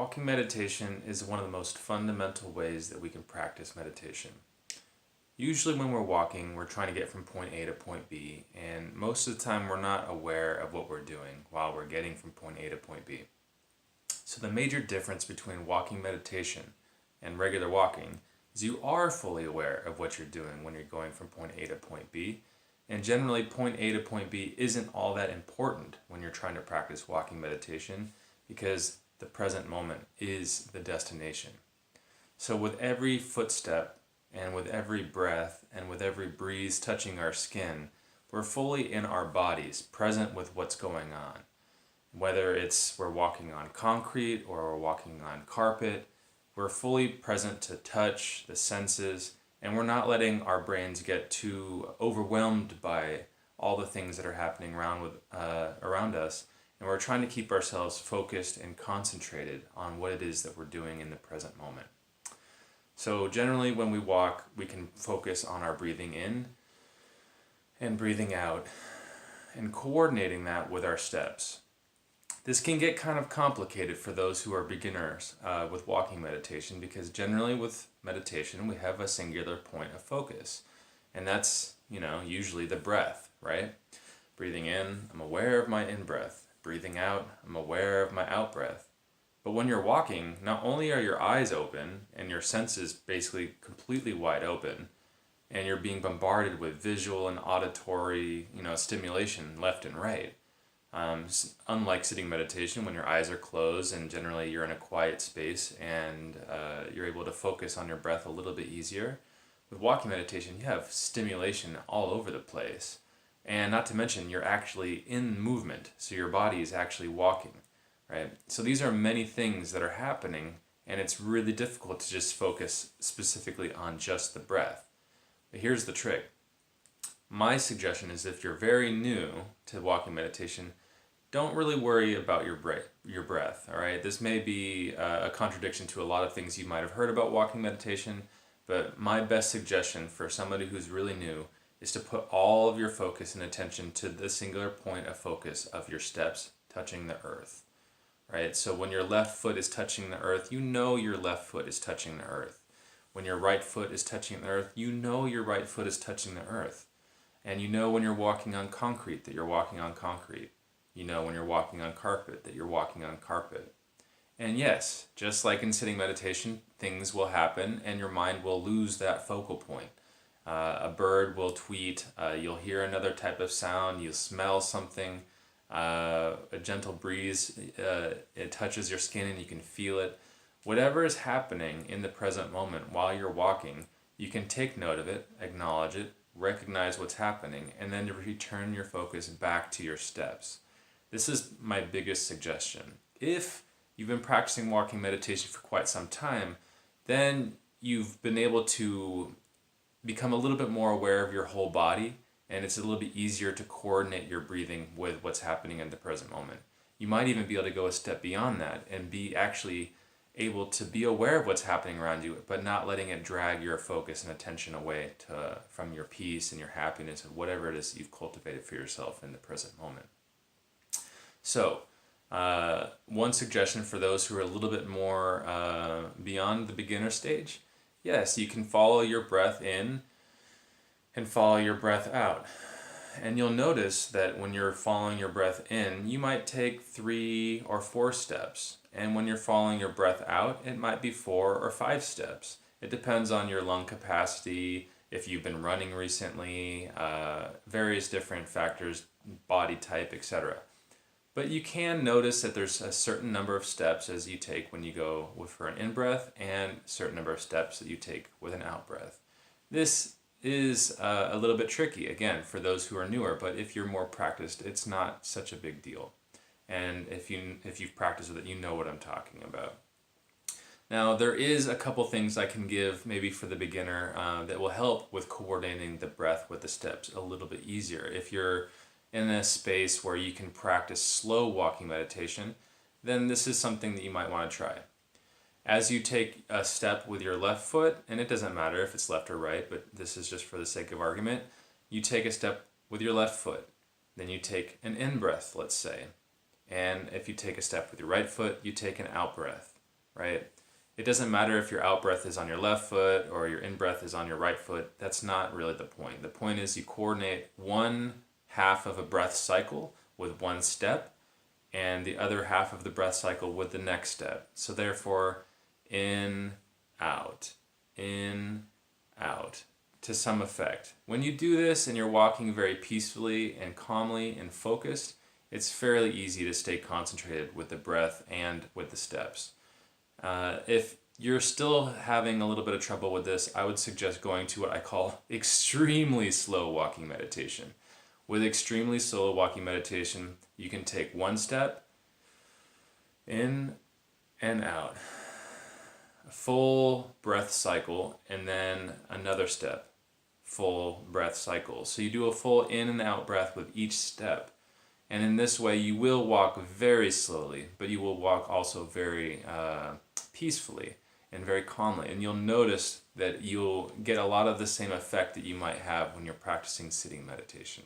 Walking meditation is one of the most fundamental ways that we can practice meditation. Usually when we're walking, we're trying to get from point A to point B, and most of the time we're not aware of what we're doing while we're getting from point A to point B. So the major difference between walking meditation and regular walking is you are fully aware of what you're doing when you're going from point A to point B, and generally point A to point B isn't all that important when you're trying to practice walking meditation because the present moment is the destination. So with every footstep and with every breath and with every breeze touching our skin, we're fully in our bodies, present with what's going on. Whether it's we're walking on concrete or we're walking on carpet, we're fully present to touch, the senses, and we're not letting our brains get too overwhelmed by all the things that are happening around us. And we're trying to keep ourselves focused and concentrated on what it is that we're doing in the present moment. So generally when we walk, we can focus on our breathing in and breathing out and coordinating that with our steps. This can get kind of complicated for those who are beginners with walking meditation because generally with meditation we have a singular point of focus. And that's, usually the breath, right? Breathing in, I'm aware of my in-breath. Breathing out, I'm aware of my out-breath. But when you're walking, not only are your eyes open and your senses basically completely wide open, and you're being bombarded with visual and auditory, stimulation left and right. Unlike sitting meditation, when your eyes are closed and generally you're in a quiet space and you're able to focus on your breath a little bit easier. With walking meditation, you have stimulation all over the place. And not to mention, you're actually in movement, so your body is actually walking, right? So these are many things that are happening, and it's really difficult to just focus specifically on just the breath. But here's the trick. My suggestion is if you're very new to walking meditation, don't really worry about your breath, all right? This may be a contradiction to a lot of things you might have heard about walking meditation, but my best suggestion for somebody who's really new is to put all of your focus and attention to the singular point of focus of your steps touching the earth, right? So when your left foot is touching the earth, you know your left foot is touching the earth. When your right foot is touching the earth, you know your right foot is touching the earth. And you know when you're walking on concrete that you're walking on concrete. You know when you're walking on carpet that you're walking on carpet. And yes, just like in sitting meditation, things will happen and your mind will lose that focal point. A bird will tweet, you'll hear another type of sound, you'll smell something, a gentle breeze, it touches your skin and you can feel it. Whatever is happening in the present moment while you're walking, you can take note of it, acknowledge it, recognize what's happening, and then return your focus back to your steps. This is my biggest suggestion. If you've been practicing walking meditation for quite some time, then you've been able to become a little bit more aware of your whole body, and it's a little bit easier to coordinate your breathing with what's happening in the present moment. You might even be able to go a step beyond that and be actually able to be aware of what's happening around you, but not letting it drag your focus and attention away from your peace and your happiness and whatever it is you've cultivated for yourself in the present moment. So, one suggestion for those who are a little bit more beyond the beginner stage, yes, you can follow your breath in and follow your breath out. And you'll notice that when you're following your breath in, you might take 3 or 4 steps. And when you're following your breath out, it might be 4 or 5 steps. It depends on your lung capacity, if you've been running recently, various different factors, body type, etc. But you can notice that there's a certain number of steps as you take when you go for an in-breath and a certain number of steps that you take with an out-breath. This is a little bit tricky, again, for those who are newer, but if you're more practiced, it's not such a big deal. And if you've practiced with it, you know what I'm talking about. Now, there is a couple things I can give maybe for the beginner that will help with coordinating the breath with the steps a little bit easier. If you're in a space where you can practice slow walking meditation, then this is something that you might want to try. As you take a step with your left foot, and it doesn't matter if it's left or right, but this is just for the sake of argument, you take a step with your left foot, then you take an in-breath, let's say. And if you take a step with your right foot, you take an out-breath. right? It doesn't matter if your out breath is on your left foot or your in breath is on your right foot. That's not really the point. The point is you coordinate one half of a breath cycle with one step and the other half of the breath cycle with the next step. So therefore, in, out, to some effect. When you do this and you're walking very peacefully and calmly and focused, it's fairly easy to stay concentrated with the breath and with the steps. If you're still having a little bit of trouble with this, I would suggest going to what I call extremely slow walking meditation. With extremely slow walking meditation, you can take one step in and out, a full breath cycle, and then another step, full breath cycle. So you do a full in and out breath with each step. And in this way, you will walk very slowly, but you will walk also very peacefully and very calmly. And you'll notice that you'll get a lot of the same effect that you might have when you're practicing sitting meditation.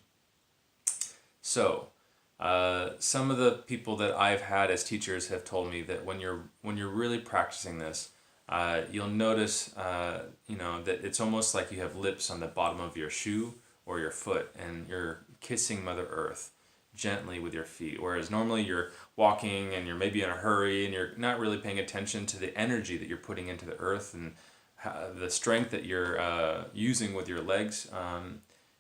So, some of the people that I've had as teachers have told me that when you're really practicing this, you'll notice, that it's almost like you have lips on the bottom of your shoe or your foot, and you're kissing Mother Earth gently with your feet. Whereas normally you're walking and you're maybe in a hurry and you're not really paying attention to the energy that you're putting into the earth and the strength that you're using with your legs.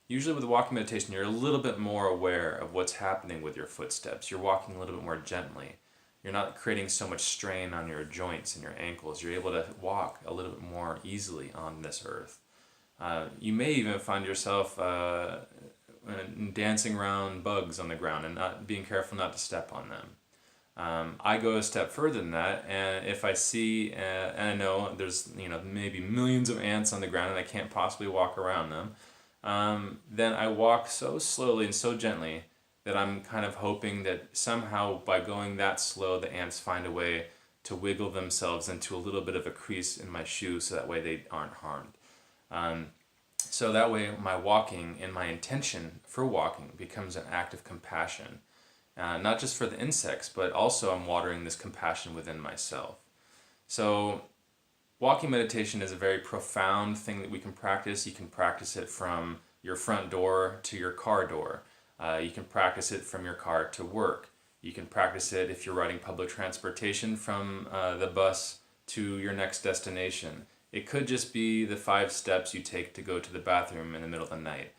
Usually with the walking meditation, you're a little bit more aware of what's happening with your footsteps. You're walking a little bit more gently. You're not creating so much strain on your joints and your ankles. You're able to walk a little bit more easily on this earth. You may even find yourself dancing around bugs on the ground and not being careful not to step on them. I go a step further than that, and if I see, and I know there's maybe millions of ants on the ground and I can't possibly walk around them, then I walk so slowly and so gently that I'm kind of hoping that somehow by going that slow, the ants find a way to wiggle themselves into a little bit of a crease in my shoe so that way they aren't harmed. So that way my walking and my intention for walking becomes an act of compassion. Not just for the insects, but also I'm watering this compassion within myself. So walking meditation is a very profound thing that we can practice. You can practice it from your front door to your car door. You can practice it from your car to work. You can practice it if you're riding public transportation from the bus to your next destination. It could just be the 5 steps you take to go to the bathroom in the middle of the night.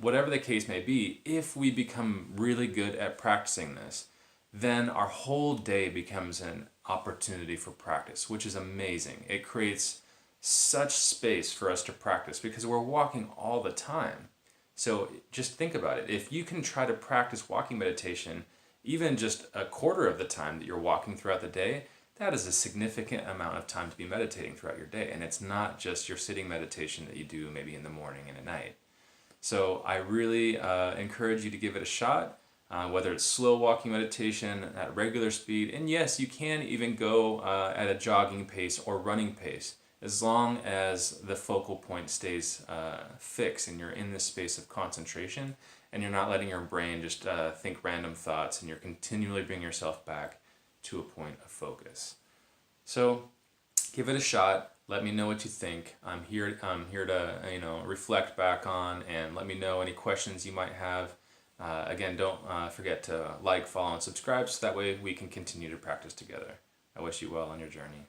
Whatever the case may be, if we become really good at practicing this, then our whole day becomes an opportunity for practice, which is amazing. It creates such space for us to practice because we're walking all the time. So just think about it. If you can try to practice walking meditation, even just a quarter of the time that you're walking throughout the day, that is a significant amount of time to be meditating throughout your day. And it's not just your sitting meditation that you do maybe in the morning and at night. So I really encourage you to give it a shot, whether it's slow walking meditation at regular speed. And yes, you can even go at a jogging pace or running pace, as long as the focal point stays fixed and you're in this space of concentration and you're not letting your brain just think random thoughts and you're continually bringing yourself back to a point of focus. So give it a shot. Let me know what you think. I'm here to reflect back on and let me know any questions you might have. Again, don't forget to like, follow, and subscribe so that way we can continue to practice together. I wish you well on your journey.